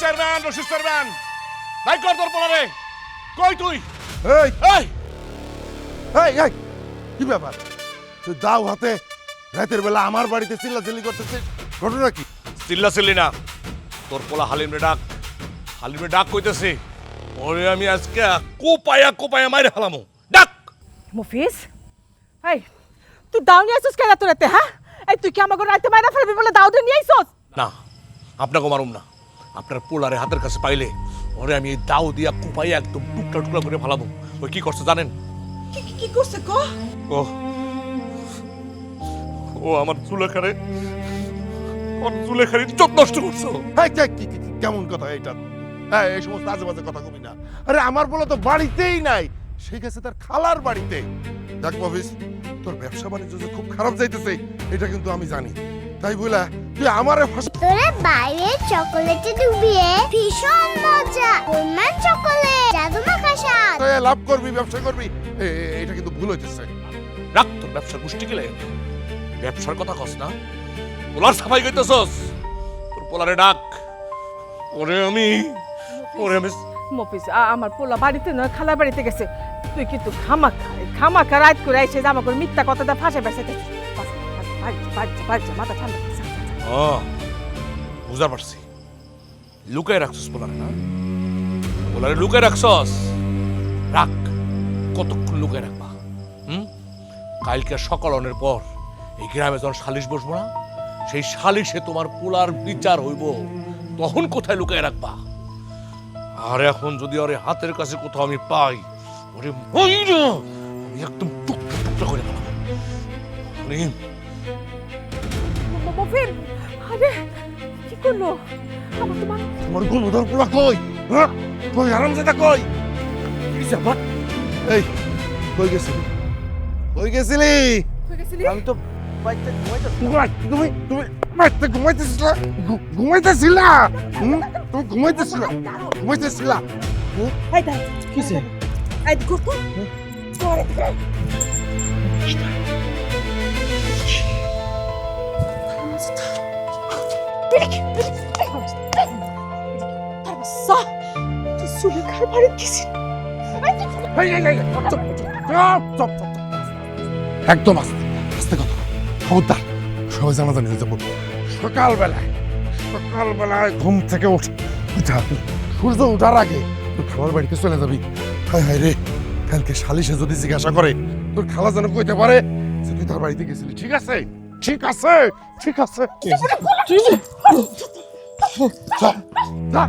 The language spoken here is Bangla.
চেয়ারম্যান রশিদ চেয়ারম্যান ভাই কর তোর পলারে কই তুই এই এই এই এই কি ব্যাপার তুই দাও হাতে রাতের বেলা আমার বাড়িতে চিল্লাচিল্লি করতেছিস ঘটনা কি চিল্লাচিল্লি না তোর পোলা হালিমরে ডাক কইতেছে ওরে আমি আজকে কোপায়া মাইরে ফেলামু ডাক মুফিজ এই তুই দাও নিয়ে আসছিস কেন তোরাতে হ্যাঁ এই তুই কি আমাকে রাইতে মাইরা ফেলবি বলে দাও নিয়ে আইছস না আপনাকে মারুম না আপনার পোলারে হাতের কাছে পাইলে ওরে আমি এই দাও দিয়া কোপাইয়া একদম টুকরা টুকরা করে ফেলাবো ওই কি করছে জানেন কি করছে কো ও ও আমার চুলেখারে ইজ্জত নষ্ট করছো এই কেমন কথা এটা এই সমস্ত আজেবাজে কথা কবি না আরে আমার বলে তো বাড়িতেই নাই সেই গেছে তার খালার বাড়িতে দেখ মফিজ তোর ব্যবসা বাণিজ্য যে খুব খারাপ যাইতেছে এটা কিন্তু আমি জানি তাই বলা তুই আমারে তোরে বাইরে চকোলেটে ডুবিয়ে ভীষণ মজা গোলমাল চকোলেট জাদু মাখা স্বাদ লাভ করবি ব্যবসা করবি এটা কিন্তু ভুল হইতেছে রাখ তোর ব্যবসার গোষ্ঠী গেলে ব্যবসার কথা কস না পোলার সাফাই কইতেছস তোর পোলারে ডাক ওরে আমি মুফিজ আমার পোলা বাড়িতে নয় খালা বাড়িতে গেছে তুই কিন্তু খামাখা রাত করে আইসে জামা করে মিথ্যা কথাটা ফাঁসে বেসাইতে মাথা ঠান্ডা ও বুঝা পারছি লুকায় রাখছস পোলারে না পোলারে লুকায় রাখছস রাখ কতক্ষণ লুকায় রাখবা কালকে সকালনের পর এই গ্রামে যখন সালিশ বসবো না সেই সালিশে তোমার পোলার বিচার হইব তখন কোথায় লুকায় রাখবা আর এখন যদি ওরে হাতের কাছে কোথাও আমি পাই ওরে মইরা আমি একদম টুকরা টুকরা করে ফেলাবো হালিম মুফিজ আরে কি করলো আমার তো তোমার গুণধর পোলা কই হ্যাঁ কই আরামজাদা কই এই কই গেছিলি আমি তো ঘুমাইতেছিলা কিসে এই দেখো একদম আস্তে কথা খবরদার সবাই জানাজানি হয়ে যাবো সকালবেলায় ঘুম থেকে সূর্য ওঠার আগে তোর খালার বাড়িতে চলে যাবি হায় হায় রে কালকে সালিশে যদি জিজ্ঞাসা করে তোর খালা যেন কইতে পারে যে তুই তার বাড়িতে গেছিলি ঠিক আছে ঠিক আছে যা